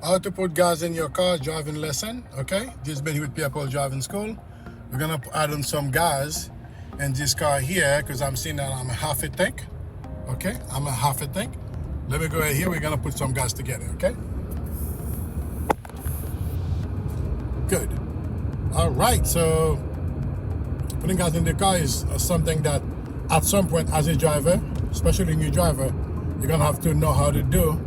How to put gas in your car driving lesson. Okay, just been here with Pierre driving school. We're gonna add on some gas in this car here because I'm seeing that I'm a half a tank. Okay, I'm a half a tank. Let me go ahead here. We're gonna put some gas together. Okay, good. All right, so putting gas in the car is something that at some point as a driver, especially a new driver, you're gonna have to know how to do,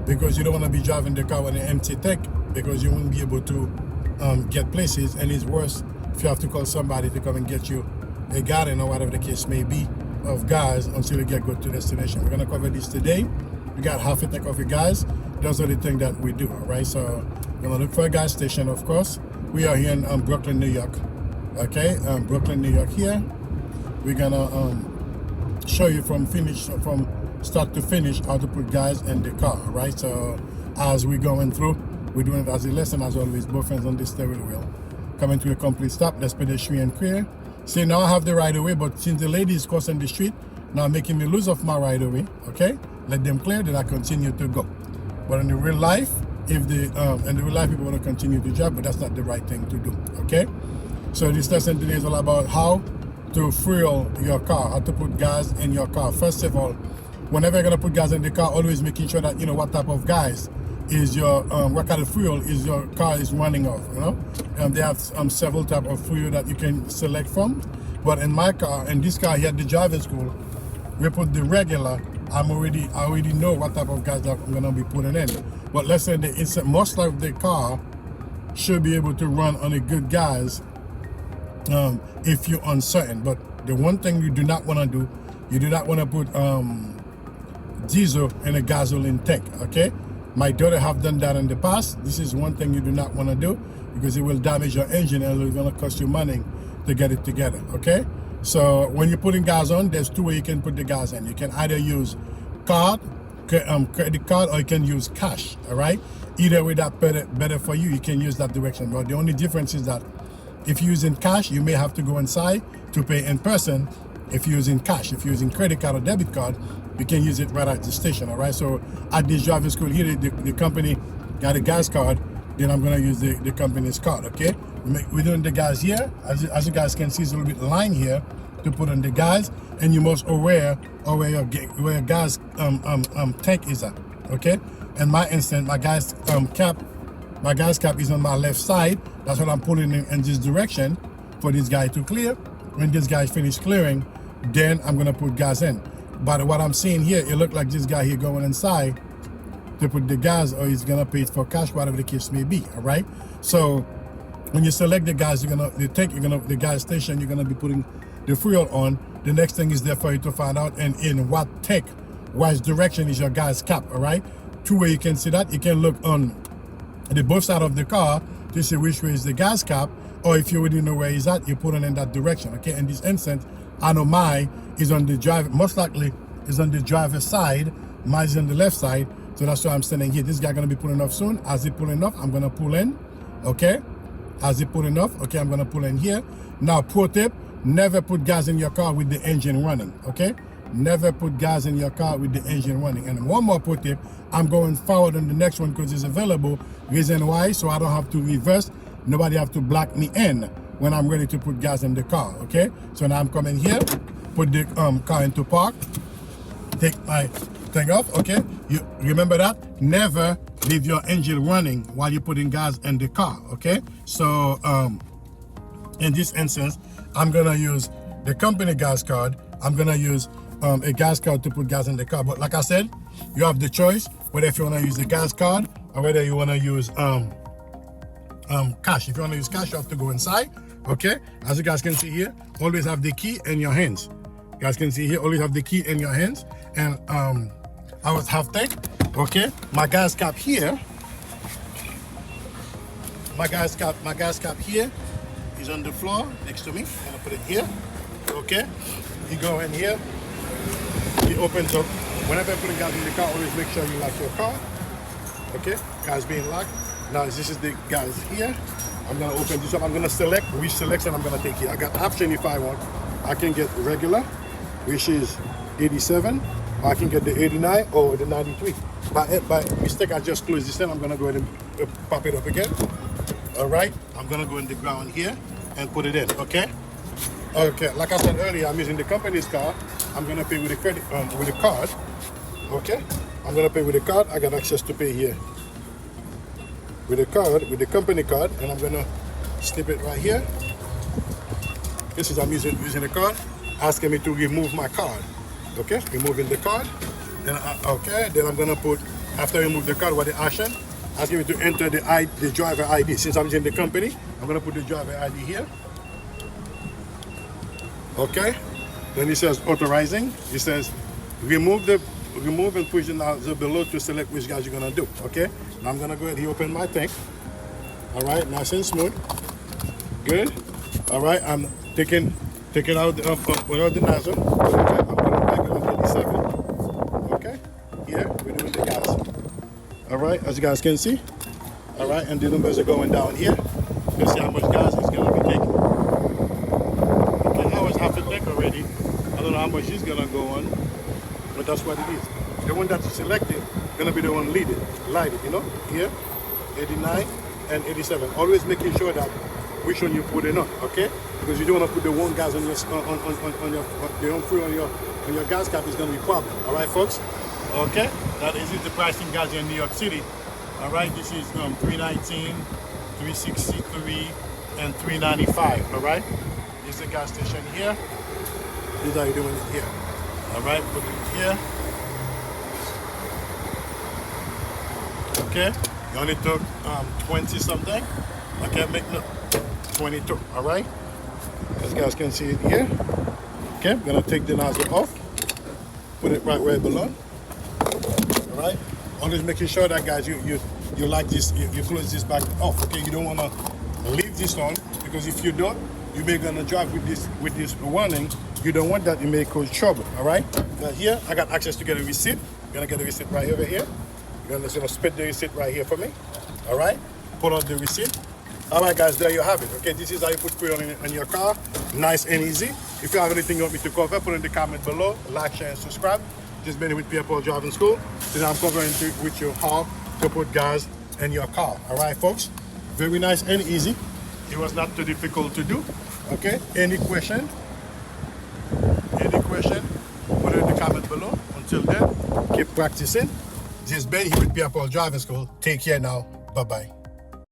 because you don't want to be driving the car with an empty tank, because you won't be able to get places, and it's worse if you have to call somebody to come and get you a gallon or whatever the case may be of gas until you get good to destination. We're gonna cover this today. We got half a tank of your gas. Those are the things that we do. All right, so we're gonna look for a gas station. Of course, we are here in Brooklyn, New York. Okay, Brooklyn, New York. Here we're gonna show you from start to finish how to put gas in the car. Right, so as we're going through, we're doing it as a lesson as always. Both hands on the steering wheel. Coming to a complete stop. Let's pedestrian clear. See, now I have the right of way, but since the lady is crossing the street, now making me lose off my right of way. Okay, let them clear, then I continue to go. But in the real life, if the in the real life people want to continue to drive, but that's not the right thing to do. Okay, so this lesson today is all about how to fuel your car, how to put gas in your car. First of all, whenever you're gonna put gas in the car, always making sure that you know what type of gas is your what kind of fuel is your car is running off. You know, they have several type of fuel that you can select from. But in my car, in this car here at the driving school, we put the regular. I already know what type of gas that I'm gonna be putting in. But let's say most of the car should be able to run on a good gas if you're uncertain. But the one thing you do not want to do, you do not want to put diesel in a gasoline tank. Okay, my daughter have done that in the past. This is one thing you do not want to do, because it will damage your engine and it's going to cost you money to get it together. Okay, so when you're putting gas on, there's two ways you can put the gas in. You can either use credit card, or you can use cash. All right, either way that better for you. You can use that direction. But the only difference is that if you're using cash, you may have to go inside to pay in person. If you're using cash, if you're using credit card or debit card, you can use it right at the station. All right, so at this driving school here, the company got a gas card, then I'm gonna use the company's card. Okay, we're doing the gas here. As you guys can see, there's a little bit line here to put on the gas, and you must aware where your gas tank is at. Okay, in my instance, my gas cap is on my left side. That's what I'm pulling in this direction for this guy to clear. When this guy finished clearing, then I'm gonna put gas in. But what I'm seeing here, it looked like this guy here going inside to put the gas, or he's gonna pay it for cash, whatever the case may be. All right. So when you select the gas, the gas station, you're gonna be putting the fuel on. The next thing is there for you to find out in what tank, which direction is your gas cap. All right. Two ways you can see that. You can look on the both side of the car to see which way is the gas cap, or if you already know where he's at, you put it in that direction. Okay. In this instance, I know mine is on the driver, most likely is on the driver's side. Mine is on the left side, so that's why I'm standing here. This guy gonna be pulling off soon. As he pulling off, I'm gonna pull in. Okay. As he pulling off, okay, I'm gonna pull in here. Now, pro tip: never put gas in your car with the engine running. Okay. Never put gas in your car with the engine running. And one more pro tip: I'm going forward on the next one because it's available. Reason why? So I don't have to reverse. Nobody have to block me in when I'm ready to put gas in the car. Okay. So now I'm coming here, put the car into park, take my thing off. Okay. You remember that? Never leave your engine running while you're putting gas in the car. Okay. So in this instance, I'm gonna use the company gas card. I'm gonna use a gas card to put gas in the car. But like I said, you have the choice whether if you want to use the gas card or whether you want to use cash. If you want to use cash, you have to go inside. Okay, as you guys can see here, always have the key in your hands. You guys can see here, always have the key in your hands. And I was half tank. Okay, my gas cap here. My gas cap here is on the floor next to me. I'm gonna put it here. Okay, you go in here. It opens up. Whenever you're putting gas in the car, always make sure you lock your car. Okay, gas being locked. Now this is the gas here. I'm gonna open this up. I'm gonna select which selection I'm gonna take here. I got option if I want. I can get regular, which is 87, or I can get the 89 or the 93. by mistake, I just closed this in. I'm gonna go ahead and pop it up again. All right, I'm gonna go in the ground here and put it in. Okay. Okay. Like I said earlier, I'm using the company's card. I'm gonna pay with with a card. Okay. I'm gonna pay with a card. I got access to pay here with a card, with the company card, and I'm gonna slip it right here. This is I'm using the card, asking me to remove my card. Okay, removing the card. Then then I'm gonna put, after I remove the card, what the action, asking me to enter the driver ID. Since I'm using the company, I'm gonna put the driver ID here. Okay. Then it says authorizing. It says remove and push the nozzle below to select which guys you're gonna do. Okay. Now I'm gonna go ahead and open my tank. All right, nice and smooth. Good. All right, I'm taking out without the nozzle. Okay, I'm putting back on 87. Okay. Here we're doing the gas. All right, as you guys can see. All right, and the numbers are going down here. You see how much gas it's gonna be taking. Okay, I was half a tank already. I don't know how much it's gonna go on, but that's what it is. The one that you selected gonna be the one lighted, you know, here, 89 and 87. Always making sure that which one you put it on, okay? Because you don't want to put the one gas on your on your gas cap, is gonna be a problem. All right, folks. Okay, that is the pricing gas in New York City. All right, this is 319, 363, and 395. All right, this is the gas station here. This is how you're doing it here. All right, put it here. Okay, you only took 20 something. Okay, make no 22. All right, as you guys can see it here. Okay, I'm gonna take the nozzle off, put it right where it belongs. All right, always making sure that, guys, you like this, you close this back off. Okay, you don't wanna leave this on, because if you don't, you may gonna drive with this warning. You don't want that, it may cause trouble. All right, now here I got access to get a receipt. I'm gonna get a receipt right over here. You're gonna spit the receipt right here for me. All right, pull out the receipt. All right, guys, there you have it. Okay, this is how you put fuel in your car. Nice and easy. If you have anything you want me to cover, put in the comment below. Like, share, and subscribe. This has been with Pierre Driving School. Today I'm covering with you how to put gas in your car. All right, folks. Very nice and easy. It was not too difficult to do. Okay. Any question? Put it in the comment below. Until then, keep practicing. This has been here with Pierre Driving School. Take care now. Bye-bye.